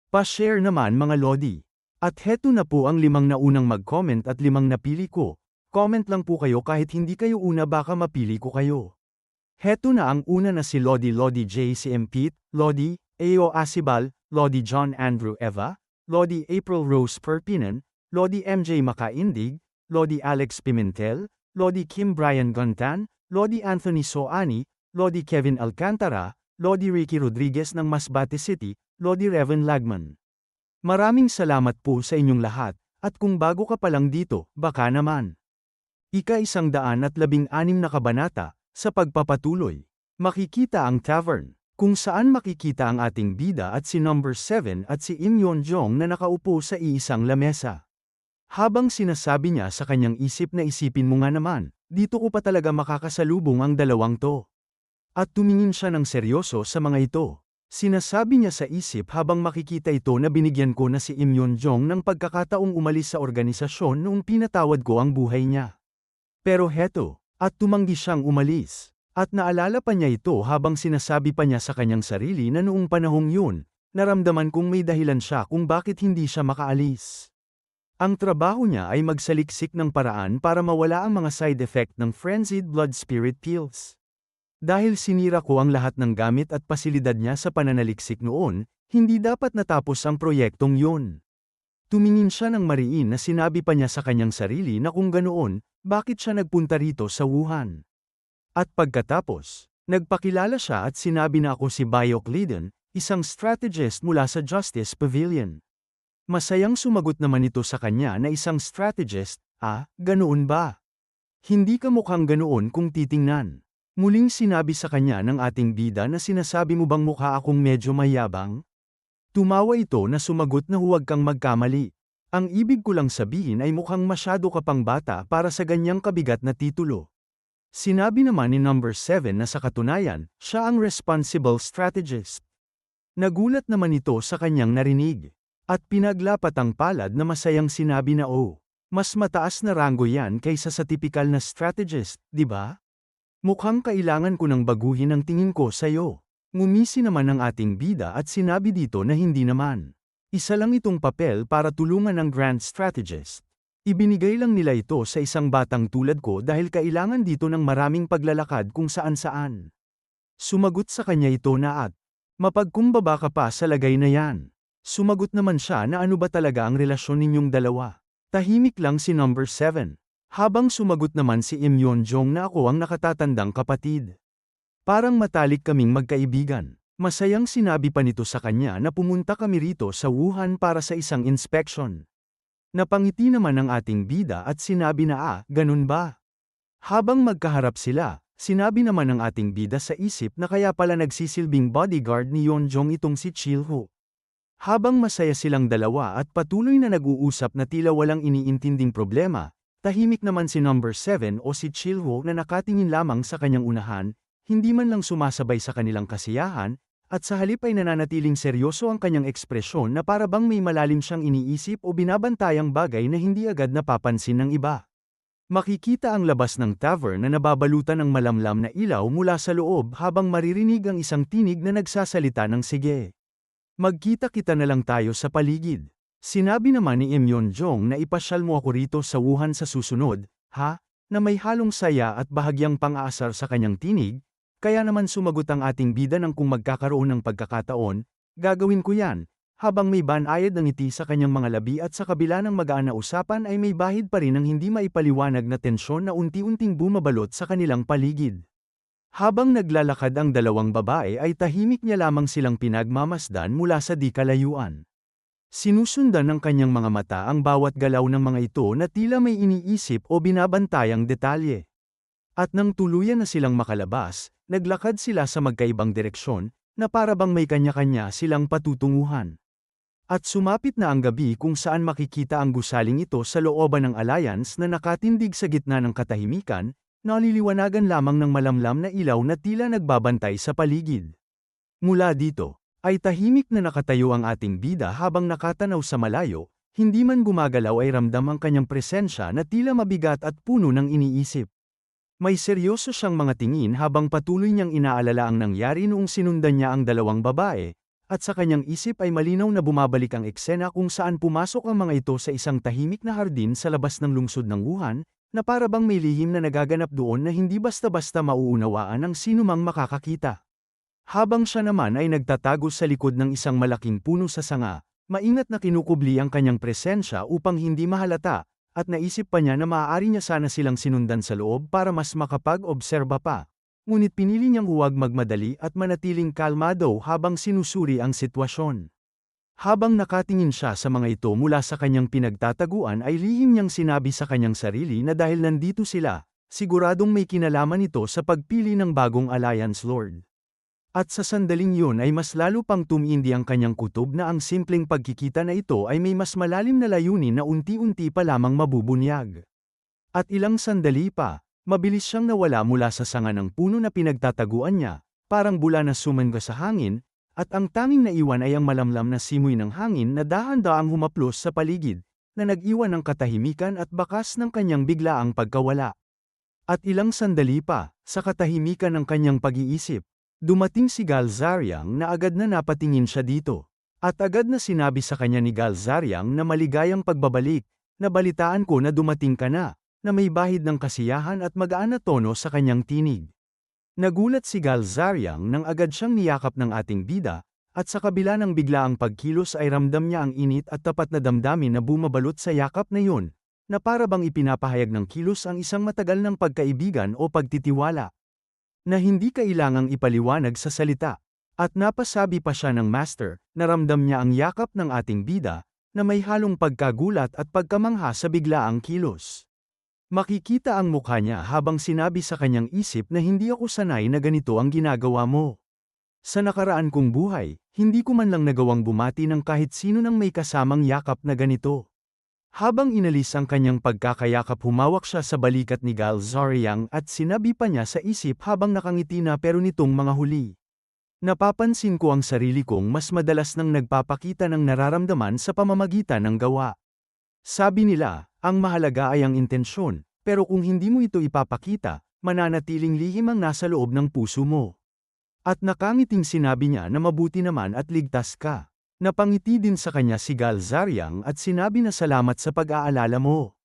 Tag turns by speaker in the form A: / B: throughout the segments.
A: Pa-share naman mga Lodi. At heto na po ang 5 naunang mag-comment at 5 napili ko. Comment lang po kayo kahit hindi kayo una baka mapili ko kayo. Heto na ang una na si Lodi J. C. M. Pete, Lodi, A.O. Asibal, Lodi John Andrew Eva, Lodi April Rose Perpinan, Lodi M.J. Makaindig, Lodi Alex Pimentel, Lodi Kim Brian Guntan, Lodi Anthony Soani, Lodi Kevin Alcantara, Lodi Ricky Rodriguez ng Masbate City, Lodi Revan Lagman. Maraming salamat po sa inyong lahat, at kung bago ka pa lang dito, baka naman. Ika-116 na kabanata, sa pagpapatuloy. Makikita ang tavern, kung saan makikita ang ating bida at si number 7 at si Im Yeon Jong na nakaupo sa iisang lamesa. Habang sinasabi niya sa kanyang isip na isipin mo nga naman, dito ko pa talaga makakasalubong ang dalawang to. At tumingin siya ng seryoso sa mga ito. Sinasabi niya sa isip habang makikita ito na binigyan ko na si Im Yeon Jong ng pagkakataong umalis sa organisasyon noong pinatawad ko ang buhay niya. Pero heto, at tumanggi siyang umalis. At naalala pa niya ito habang sinasabi pa niya sa kanyang sarili na noong panahong yun, naramdaman kong may dahilan siya kung bakit hindi siya makaalis. Ang trabaho niya ay magsaliksik ng paraan para mawala ang mga side effect ng frenzied blood spirit pills. Dahil sinira ko ang lahat ng gamit at pasilidad niya sa pananaliksik noon, hindi dapat natapos ang proyektong yun. Tumingin siya ng mariin na sinabi pa niya sa kanyang sarili na kung ganoon, bakit siya nagpunta rito sa Wuhan. At pagkatapos, nagpakilala siya at sinabi na ako si Bayok Liden, isang strategist mula sa Justice Pavilion. Masayang sumagot naman ito sa kanya na isang strategist, ganoon ba? Hindi ka mukhang ganoon kung titingnan. Muling sinabi sa kanya ng ating bida na sinasabi mo bang mukha akong medyo mayabang? Tumawa ito na sumagot na huwag kang magkamali. Ang ibig ko lang sabihin ay mukhang masyado ka pang bata para sa ganyang kabigat na titulo. Sinabi naman ni number 7 na sa katunayan, siya ang responsible strategist. Nagulat naman ito sa kanyang narinig. At pinaglapat ang palad na masayang sinabi na mas mataas na ranggo yan kaysa sa tipikal na strategist, di ba? Mukhang kailangan ko nang baguhin ang tingin ko sa'yo. Ngumisi naman ang ating bida at sinabi dito na hindi naman. Isa lang itong papel para tulungan ng grand strategist. Ibinigay lang nila ito sa isang batang tulad ko dahil kailangan dito ng maraming paglalakad kung saan-saan. Sumagot sa kanya ito na mapagkumbaba ka pa sa lagay na yan. Sumagot naman siya na ano ba talaga ang relasyon ninyong dalawa. Tahimik lang si number 7. Habang sumagot naman si Im Yeon Jong na ako ang nakatatandang kapatid. Parang matalik kaming magkaibigan. Masayang sinabi pa nito sa kanya na pumunta kami rito sa Wuhan para sa isang inspection. Napangiti naman ang ating bida at sinabi na ganun ba? Habang magkaharap sila, sinabi naman ng ating bida sa isip na kaya pala nagsisilbing bodyguard ni Yeon Jong itong si Chil-ho. Habang masaya silang dalawa at patuloy na nag-uusap na tila walang iniintinding problema, tahimik naman si number 7 o si Chil-ho na nakatingin lamang sa kanyang unahan, hindi man lang sumasabay sa kanilang kasiyahan, at sa halip ay nananatiling seryoso ang kanyang ekspresyon na para bang may malalim siyang iniisip o binabantayang bagay na hindi agad napapansin ng iba. Makikita ang labas ng tavern na nababalutan ng malamlam na ilaw mula sa loob habang maririnig ang isang tinig na nagsasalita ng sige. Magkita-kita na lang tayo sa paligid. Sinabi naman ni Im Yeon Jong na ipasyal mo ako rito sa Wuhan sa susunod, na may halong saya at bahagyang pang-aasar sa kanyang tinig, kaya naman sumagot ang ating bida ng kung magkakaroon ng pagkakataon, gagawin ko yan, habang may banayad ng ngiti sa kanyang mga labi at sa kabila ng magaan na usapan ay may bahid pa rin ng hindi maipaliwanag na tensyon na unti-unting bumabalot sa kanilang paligid. Habang naglalakad ang dalawang babae ay tahimik niya lamang silang pinagmamasdan mula sa di kalayuan. Sinusundan ng kanyang mga mata ang bawat galaw ng mga ito na tila may iniisip o binabantayang detalye. At nang tuluyan na silang makalabas, naglakad sila sa magkaibang direksyon, na para bang may kanya-kanya silang patutunguhan. At sumapit na ang gabi kung saan makikita ang gusaling ito sa looban ng alliance na nakatindig sa gitna ng katahimikan, naliliwanagan lamang ng malamlam na ilaw na tila nagbabantay sa paligid. Mula dito, ay tahimik na nakatayo ang ating bida habang nakatanaw sa malayo, hindi man gumagalaw ay ramdam ang kanyang presensya na tila mabigat at puno ng iniisip. May seryoso siyang mga tingin habang patuloy niyang inaalala ang nangyari noong sinundan niya ang dalawang babae, At sa kanyang isip ay malinaw na bumabalik ang eksena kung saan pumasok ang mga ito sa isang tahimik na hardin sa labas ng lungsod ng Wuhan, na para bang may lihim na nagaganap doon na hindi basta-basta mauunawaan ng sinumang makakakita. Habang siya naman ay nagtatago sa likod ng isang malaking puno sa sanga, maingat na kinukubli ang kanyang presensya upang hindi mahalata, at naisip pa niya na maaari niya sana silang sinundan sa loob para mas makapag-obserba pa. Ngunit pinili niyang huwag magmadali at manatiling kalmado habang sinusuri ang sitwasyon. Habang nakatingin siya sa mga ito mula sa kanyang pinagtataguan ay lihim niyang sinabi sa kanyang sarili na dahil nandito sila, siguradong may kinalaman ito sa pagpili ng bagong Alliance Lord. At sa sandaling yun ay mas lalo pang tumindi ang kanyang kutob na ang simpleng pagkikita na ito ay may mas malalim na layunin na unti-unti pa lamang mabubunyag. At ilang sandali pa, mabilis siyang nawala mula sa sanga ng puno na pinagtataguan niya, parang bula na sumangga sa hangin, at ang tanging naiwan ay ang malamlam na simoy ng hangin na dahan-daang humaplos sa paligid, na nag-iwan ng katahimikan at bakas ng kanyang biglaang pagkawala. At ilang sandali pa, sa katahimikan ng kanyang pag-iisip, dumating si Galzariang na agad na napatingin siya dito. At agad na sinabi sa kanya ni Galzariang na maligayang pagbabalik, nabalitaan ko na dumating ka na may bahid ng kasiyahan at magaan na tono sa kanyang tinig. Nagulat si Galzariang nang agad siyang niyakap ng ating bida, at sa kabila ng biglaang pagkilos ay ramdam niya ang init at tapat na damdamin na bumabalot sa yakap na yun, na para bang ipinapahayag ng kilos ang isang matagal ng pagkaibigan o pagtitiwala, na hindi kailangang ipaliwanag sa salita. At napasabi pa siya ng master, naramdam niya ang yakap ng ating bida, na may halong pagkagulat at pagkamangha sa biglaang kilos. Makikita ang mukha niya habang sinabi sa kanyang isip na hindi ako sanay na ganito ang ginagawa mo. Sa nakaraan kong buhay, hindi ko man lang nagawang bumati ng kahit sino nang may kasamang yakap na ganito. Habang inalis ang kanyang pagkakayakap humawak siya sa balikat ni Galzariang at sinabi pa niya sa isip habang nakangiti na pero nitong mga huli. Napapansin ko ang sarili kong mas madalas nang nagpapakita ng nararamdaman sa pamamagitan ng gawa. Sabi nila, ang mahalaga ay ang intensyon, pero kung hindi mo ito ipapakita, mananatiling lihim ang nasa loob ng puso mo. At nakangiting sinabi niya na mabuti naman at ligtas ka. Napangiti din sa kanya si Galzariang at sinabi na salamat sa pag-aalala mo.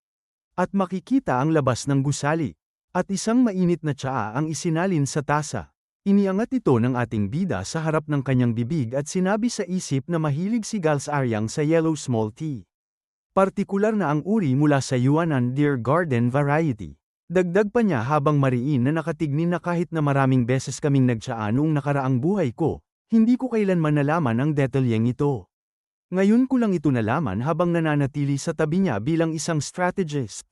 A: At makikita ang labas ng gusali. At isang mainit na tsaa ang isinalin sa tasa. Iniangat ito ng ating bida sa harap ng kanyang bibig at sinabi sa isip na mahilig si Galzariang sa yellow small tea. Partikular na ang uri mula sa Yuanan Deer Garden variety. Dagdag pa niya habang mariin na nakatignin na kahit na maraming beses kaming nagtsaa noong nakaraang buhay ko, hindi ko kailanman nalaman ang detalyeng ito. Ngayon ko lang ito nalaman habang nananatili sa tabi niya bilang isang strategist.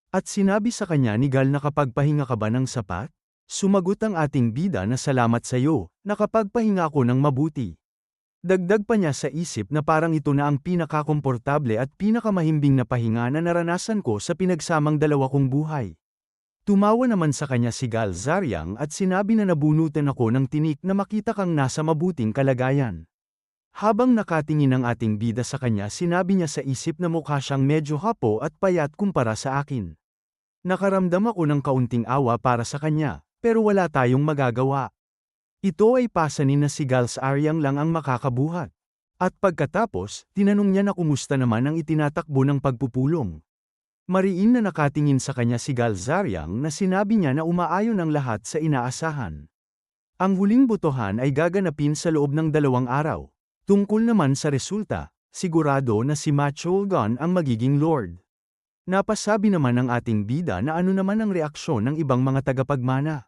A: At sinabi sa kanya ni Gal na kapagpahinga ka ba ng sapat? Sumagot ang ating bida na salamat sa iyo, nakapagpahinga ako ng mabuti. Dagdag pa niya sa isip na parang ito na ang pinakakomportable at pinakamahimbing na pahinga na naranasan ko sa pinagsamang dalawa kong buhay. Tumawa naman sa kanya si Galzariang at sinabi na nabunutan ako ng tinik na makita kang nasa mabuting kalagayan. Habang nakatingin ang ating bida sa kanya sinabi niya sa isip na mukha siyang medyo hapo at payat kumpara sa akin. Nakaramdam ako ng kaunting awa para sa kanya, pero wala tayong magagawa. Ito ay pasanin na si Galzariang lang ang makakabuhat. At pagkatapos, tinanong niya na kumusta naman ang itinatakbo ng pagpupulong. Mariin na nakatingin sa kanya si Galzariang na sinabi niya na umaayon ang lahat sa inaasahan. Ang huling botohan ay gaganapin sa loob ng 2 araw. Tungkol naman sa resulta, sigurado na si Ma Chol-gon ang magiging Lord. Napasabi naman ng ating bida na ano naman ang reaksyon ng ibang mga tagapagmana.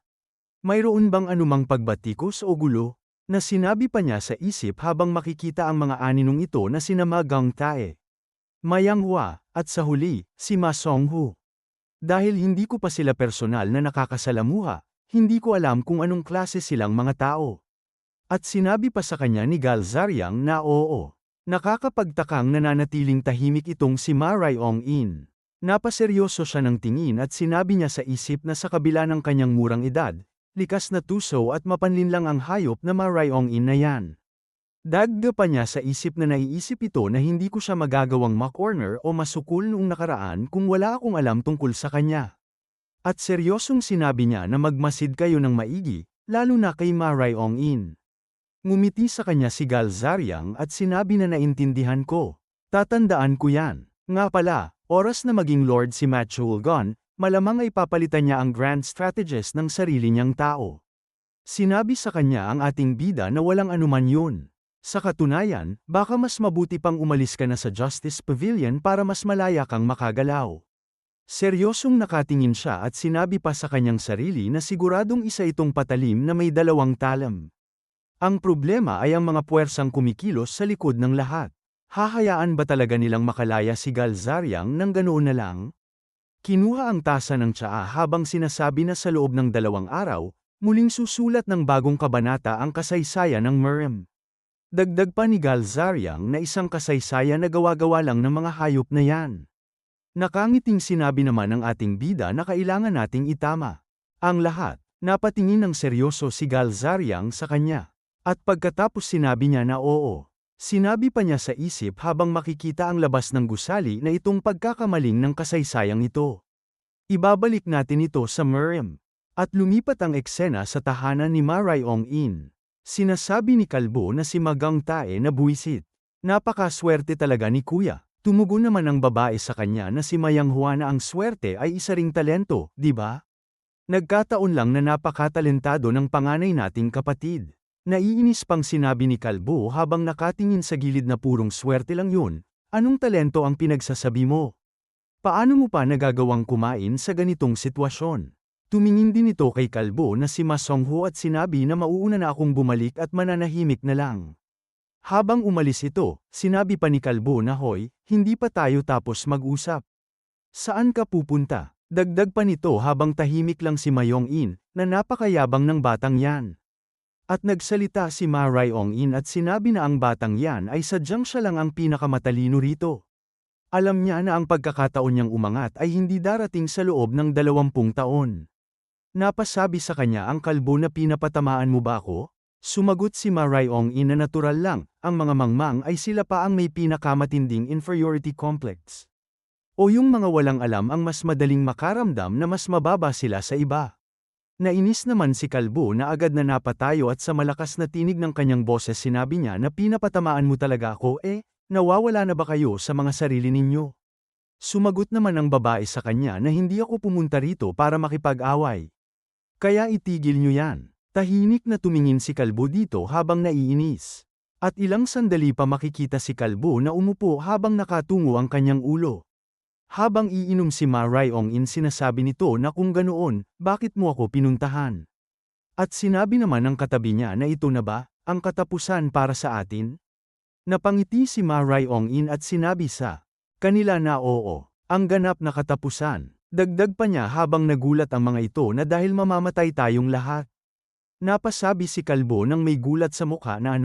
A: Mayroon bang anumang pagbatikos o gulo? Na sinabi pa niya sa isip habang makikita ang mga aninong ito na sina Ma Gang-tae, Ma Yang-hwa, at sa huli, si Ma Song-hu. Dahil hindi ko pa sila personal na nakakasalamuha, hindi ko alam kung anong klase silang mga tao. At sinabi pa sa kanya ni Galzariang na oo. Nakakapagtakang nananatiling tahimik itong si Ma Ryong-in. Napaseryoso siya ng tingin at sinabi niya sa isip na sa kabila ng kanyang murang edad, likas na tuso at mapanlinlang ang hayop na Ma Ryong-in na yan. Dagdag pa niya sa isip na naiisip ito na hindi ko siya magagawang ma-corner o masukul noong nakaraan kung wala akong alam tungkol sa kanya. At seryosong sinabi niya na magmasid kayo ng maigi, lalo na kay Ma Ryong-in. Ngumiti sa kanya si Galzariang at sinabi na naintindihan ko. Tatandaan ko yan. Nga pala, oras na maging Lord si Machulgon, malamang ay papalitan niya ang grand strategist ng sarili niyang tao. Sinabi sa kanya ang ating bida na walang anuman yun. Sa katunayan, baka mas mabuti pang umalis ka na sa Justice Pavilion para mas malaya kang makagalaw. Seryosong nakatingin siya at sinabi pa sa kanyang sarili na siguradong isa itong patalim na may dalawang talam. Ang problema ay ang mga puwersang kumikilos sa likod ng lahat. Hahayaan ba talaga nilang makalaya si Galzariang nang ganoon na lang? Kinuha ang tasa ng tsaa habang sinasabi na sa loob ng 2 araw, muling susulat ng bagong kabanata ang kasaysayan ng Miriam. Dagdag pa ni Galzariang na isang kasaysayan na gawa-gawa lang ng mga hayop na yan. Nakangiting sinabi naman ng ating bida na kailangan nating itama ang lahat. Napatingin ng seryoso si Galzariang sa kanya. At pagkatapos sinabi niya na oo. Sinabi pa niya sa isip habang makikita ang labas ng gusali na itong pagkakamaling ng kasaysayang ito. Ibabalik natin ito sa Miriam. At lumipat ang eksena sa tahanan ni Marayong-in. Sinasabi ni Kalbo na si Magang Tae na buwisit. Napakaswerte talaga ni Kuya. Tumugon naman ang babae sa kanya na si Mayang Hua na ang swerte ay isa ring talento, di ba? Nagkataon lang na napakatalentado ng panganay nating kapatid. Naiinis pang sinabi ni Kalbo habang nakatingin sa gilid na purong swerte lang yun. Anong talento ang pinagsasabi mo? Paano mo pa nagagawang kumain sa ganitong sitwasyon? Tumingin din ito kay Kalbo na si Ma Songho at sinabi na mauuna na akong bumalik at mananahimik na lang. Habang umalis ito, sinabi pa ni Kalbo na hoy, hindi pa tayo tapos mag-usap. Saan ka pupunta? Dagdag pa nito habang tahimik lang si Mayong-in, na napakayabang ng batang yan. At nagsalita si Marayong-in at sinabi na ang batang yan ay sadyang siya lang ang pinakamatalino rito. Alam niya na ang pagkakataon niyang umangat ay hindi darating sa loob ng 20 taon. Napasabi sa kanya ang Kalbo na pinapatamaan mo ba ako? Sumagot si Marayong-in na natural lang, ang mga mangmang ay sila pa ang may pinakamatinding inferiority complex. O yung mga walang alam ang mas madaling makaramdam na mas mababa sila sa iba. Nainis naman si Kalbo na agad na napatayo at sa malakas na tinig ng kanyang boses sinabi niya na pinapatamaan mo talaga ako nawawala na ba kayo sa mga sarili ninyo? Sumagot naman ang babae sa kanya na hindi ako pumunta rito para makipag-away. Kaya itigil niyo yan. Tahimik na tumingin si Kalbo dito habang naiinis. At ilang sandali pa makikita si Kalbo na umupo habang nakatungo ang kanyang ulo. Habang iinom si Marayong-in sinasabi nito na kung ganoon, bakit mo ako pinuntahan? At sinabi naman ng katabi niya na ito na ba, ang katapusan para sa atin? Napangiti si Marayong-in at sinabi sa kanila na oo, ang ganap na katapusan. Dagdag pa niya habang nagulat ang mga ito na dahil mamamatay tayong lahat. Napasabi si Kalbo nang may gulat sa mukha na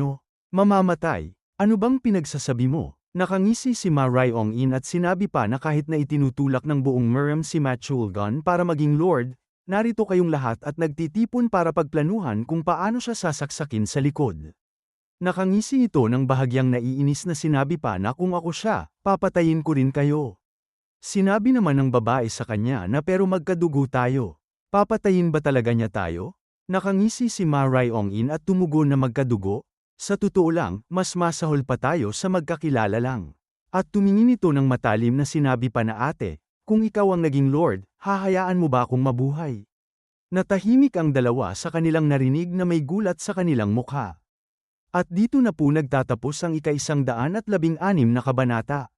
A: mamamatay? Ano bang pinagsasabi mo? Nakangisi si Marayong-in at sinabi pa na kahit na itinutulak ng buong Miriam si Machulgon para maging Lord, narito kayong lahat at nagtitipon para pagplanuhan kung paano siya sasaksakin sa likod. Nakangisi ito ng bahagyang naiinis na sinabi pa na kung ako siya, papatayin ko rin kayo. Sinabi naman ng babae sa kanya na pero magkadugo tayo. Papatayin ba talaga niya tayo? Nakangisi si Marayong-in at tumugon na magkadugo. Sa totoo lang, mas masahol pa tayo sa magkakilala lang. At tumingin ito ng matalim na sinabi pa na ate, kung ikaw ang naging Lord, hahayaan mo ba akong mabuhay? Natahimik ang dalawa sa kanilang narinig na may gulat sa kanilang mukha. At dito na po nagtatapos ang ika-116 na kabanata.